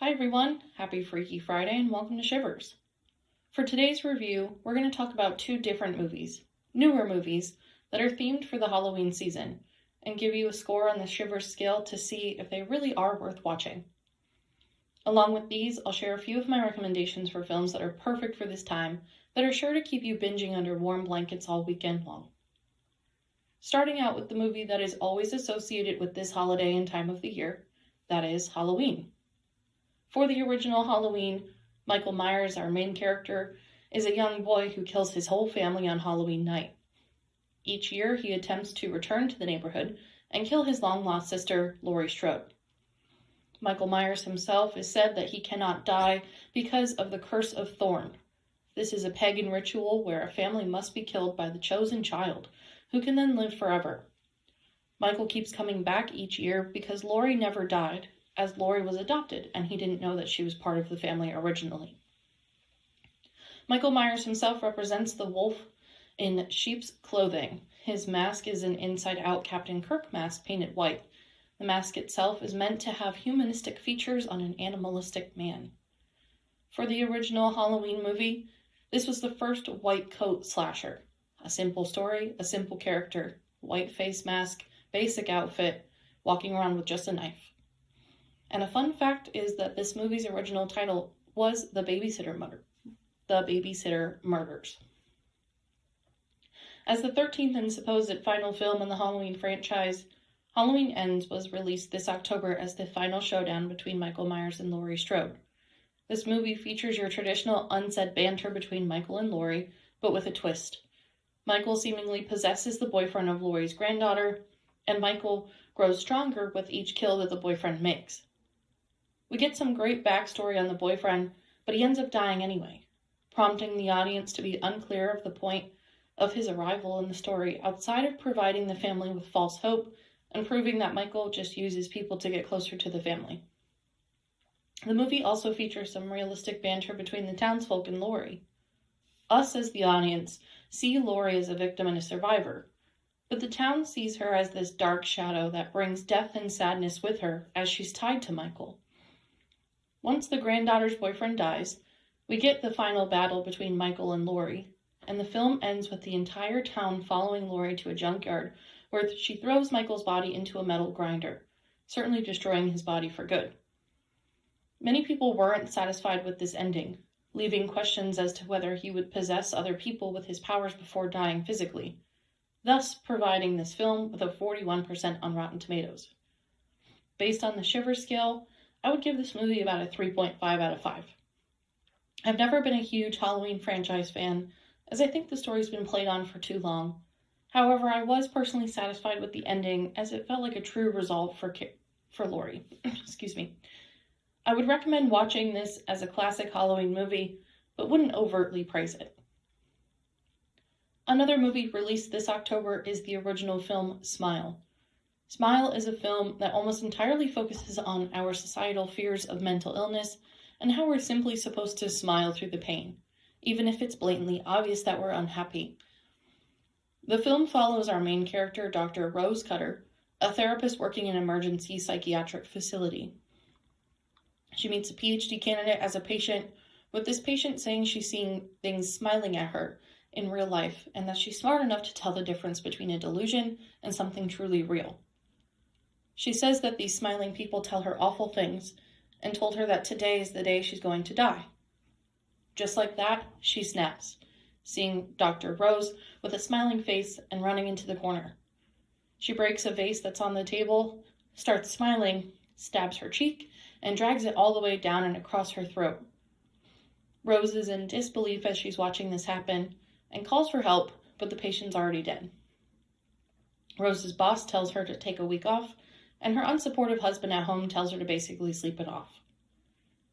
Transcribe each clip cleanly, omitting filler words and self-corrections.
Hi everyone, happy Freaky Friday and welcome to Shivers. For today's review, we're going to talk about two different movies, newer movies, that are themed for the Halloween season, and give you a score on the Shivers scale to see if they really are worth watching. Along with these, I'll share a few of my recommendations for films that are perfect for this time, that are sure to keep you binging under warm blankets all weekend long. Starting out with the movie that is always associated with this holiday and time of the year, that is Halloween. For the original Halloween, Michael Myers, our main character, is a young boy who kills his whole family on Halloween night. Each year, he attempts to return to the neighborhood and kill his long-lost sister, Laurie Strode. Michael Myers himself is said that he cannot die because of the Curse of Thorn. This is a pagan ritual where a family must be killed by the chosen child, who can then live forever. Michael keeps coming back each year because Laurie never died, as Laurie was adopted, and he didn't know that she was part of the family originally. Michael Myers himself represents the wolf in sheep's clothing. His mask is an inside-out Captain Kirk mask painted white. The mask itself is meant to have humanistic features on an animalistic man. For the original Halloween movie, this was the first white coat slasher. A simple story, a simple character, white face mask, basic outfit, walking around with just a knife. And a fun fact is that this movie's original title was The Babysitter Murders. As the 13th and supposed final film in the Halloween franchise, Halloween Ends was released this October as the final showdown between Michael Myers and Laurie Strode. This movie features your traditional unsaid banter between Michael and Laurie, but with a twist. Michael seemingly possesses the boyfriend of Laurie's granddaughter, and Michael grows stronger with each kill that the boyfriend makes. We get some great backstory on the boyfriend, but he ends up dying anyway, prompting the audience to be unclear of the point of his arrival in the story outside of providing the family with false hope and proving that Michael just uses people to get closer to the family. The movie also features some realistic banter between the townsfolk and Laurie. Us as the audience see Laurie as a victim and a survivor, but the town sees her as this dark shadow that brings death and sadness with her as she's tied to Michael. Once the granddaughter's boyfriend dies, we get the final battle between Michael and Laurie, and the film ends with the entire town following Laurie to a junkyard where she throws Michael's body into a metal grinder, certainly destroying his body for good. Many people weren't satisfied with this ending, leaving questions as to whether he would possess other people with his powers before dying physically, thus providing this film with a 41% on Rotten Tomatoes. Based on the Shiver scale, I would give this movie about a 3.5 out of 5. I've never been a huge Halloween franchise fan, as I think the story's been played on for too long. However, I was personally satisfied with the ending, as it felt like a true resolve for Laurie. Excuse me. I would recommend watching this as a classic Halloween movie, but wouldn't overtly praise it. Another movie released this October is the original film Smile. Smile is a film that almost entirely focuses on our societal fears of mental illness and how we're simply supposed to smile through the pain, even if it's blatantly obvious that we're unhappy. The film follows our main character, Dr. Rose Cutter, a therapist working in an emergency psychiatric facility. She meets a PhD candidate as a patient, with this patient saying she's seeing things smiling at her in real life and that she's smart enough to tell the difference between a delusion and something truly real. She says that these smiling people tell her awful things and told her that today is the day she's going to die. Just like that, she snaps, seeing Dr. Rose with a smiling face and running into the corner. She breaks a vase that's on the table, starts smiling, stabs her cheek, and drags it all the way down and across her throat. Rose is in disbelief as she's watching this happen and calls for help, but the patient's already dead. Rose's boss tells her to take a week off, and her unsupportive husband at home tells her to basically sleep it off.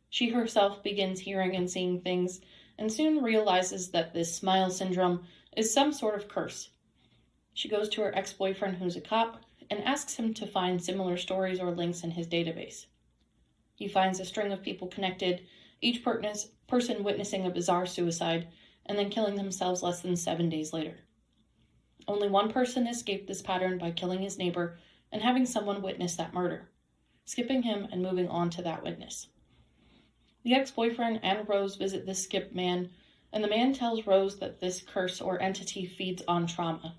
She herself begins hearing and seeing things, and soon realizes that this smile syndrome is some sort of curse. She goes to her ex-boyfriend, who's a cop, and asks him to find similar stories or links in his database. He finds a string of people connected, each person witnessing a bizarre suicide, and then killing themselves less than 7 days later. Only one person escaped this pattern by killing his neighbor and having someone witness that murder, skipping him and moving on to that witness. The ex-boyfriend and Rose visit this skipped man, and the man tells Rose that this curse or entity feeds on trauma.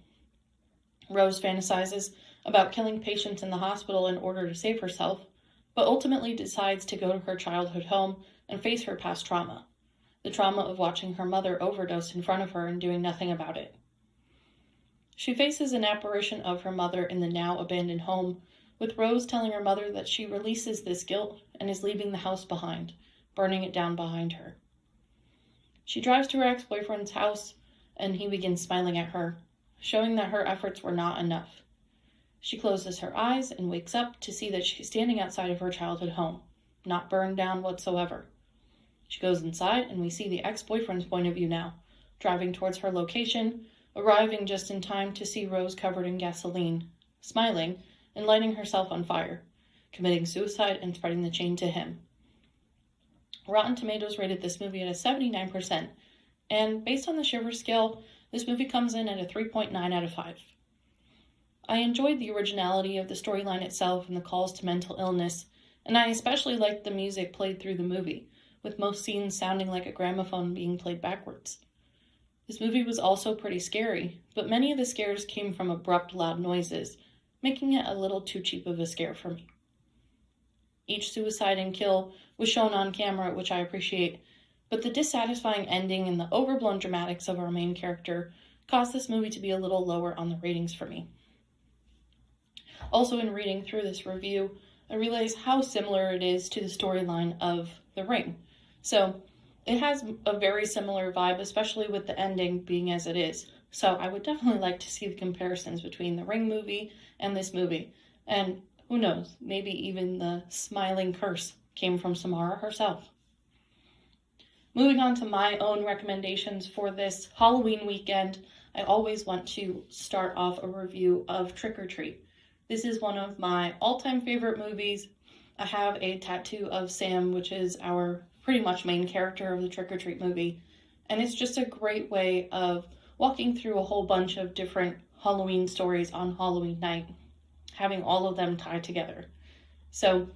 Rose fantasizes about killing patients in the hospital in order to save herself, but ultimately decides to go to her childhood home and face her past trauma. The trauma of watching her mother overdose in front of her and doing nothing about it. She faces an apparition of her mother in the now abandoned home, with Rose telling her mother that she releases this guilt and is leaving the house behind, burning it down behind her. She drives to her ex-boyfriend's house, and he begins smiling at her, showing that her efforts were not enough. She closes her eyes and wakes up to see that she's standing outside of her childhood home, not burned down whatsoever. She goes inside, and we see the ex-boyfriend's point of view now, driving towards her location, arriving just in time to see Rose covered in gasoline, smiling, and lighting herself on fire, committing suicide and spreading the chain to him. Rotten Tomatoes rated this movie at a 79%, and based on the Shiver scale, this movie comes in at a 3.9 out of 5. I enjoyed the originality of the storyline itself and the calls to mental illness, and I especially liked the music played through the movie, with most scenes sounding like a gramophone being played backwards. This movie was also pretty scary, but many of the scares came from abrupt, loud noises, making it a little too cheap of a scare for me. Each suicide and kill was shown on camera, which I appreciate, but the dissatisfying ending and the overblown dramatics of our main character caused this movie to be a little lower on the ratings for me. Also, in reading through this review, I realized how similar it is to the storyline of The Ring. So, it has a very similar vibe, especially with the ending being as it is. So I would definitely like to see the comparisons between the Ring movie and this movie. And who knows, maybe even the smiling curse came from Samara herself. Moving on to my own recommendations for this Halloween weekend, I always want to start off a review of Trick or Treat. This is one of my all-time favorite movies. I have a tattoo of Sam, which is our pretty much main character of the Trick or Treat movie, and it's just a great way of walking through a whole bunch of different Halloween stories on Halloween night, having all of them tied together. So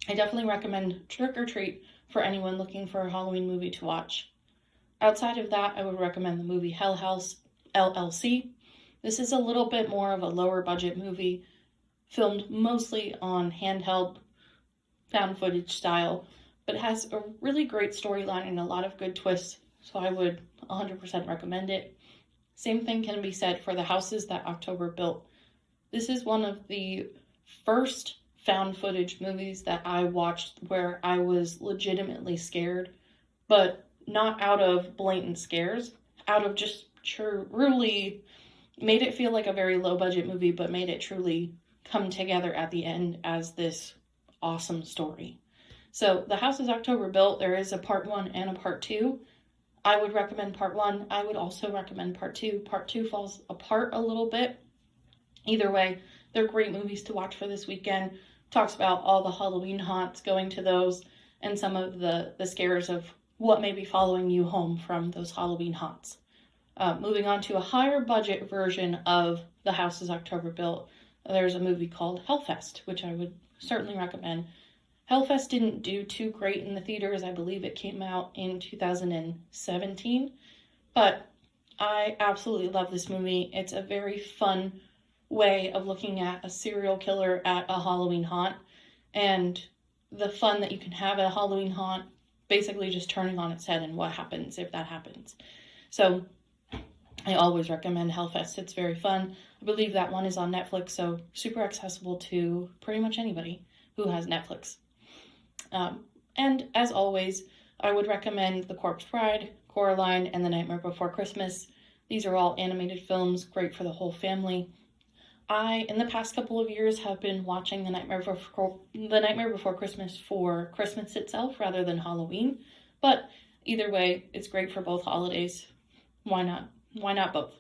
I definitely recommend Trick or Treat for anyone looking for a Halloween movie to watch. Outside of that, I would recommend the movie Hell House LLC. This is a little bit more of a lower budget movie, filmed mostly on handheld found footage style, but has a really great storyline and a lot of good twists, so I would 100% recommend it. Same thing can be said for The Houses That October Built. This is one of the first found footage movies that I watched where I was legitimately scared, but not out of blatant scares, out of just truly made it feel like a very low budget movie, but made it truly come together at the end as this awesome story. So The Houses October Built, there is a part 1 and a part 2. I would recommend part 1. I would also recommend part 2. Part 2 falls apart a little bit. Either way, they're great movies to watch for this weekend. Talks about all the Halloween haunts, going to those, and some of the scares of what may be following you home from those Halloween haunts. Moving on to a higher budget version of The Houses October Built, there's a movie called Hellfest, which I would certainly recommend. Hellfest didn't do too great in the theaters. I believe it came out in 2017, but I absolutely love this movie. It's a very fun way of looking at a serial killer at a Halloween haunt, and the fun that you can have at a Halloween haunt, basically just turning on its head and what happens if that happens. So I always recommend Hellfest. It's very fun. I believe that one is on Netflix, so super accessible to pretty much anybody who has Netflix. And as always, I would recommend The Corpse Bride, Coraline, and The Nightmare Before Christmas. These are all animated films, great for the whole family. I, in the past couple of years, have been watching The Nightmare Before Christmas for Christmas itself rather than Halloween. But either way, it's great for both holidays. Why not? Why not both?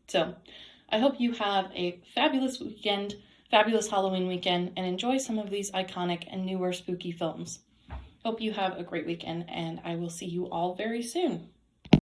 So I hope you have a fabulous weekend, fabulous Halloween weekend, and enjoy some of these iconic and newer spooky films. Hope you have a great weekend, and I will see you all very soon.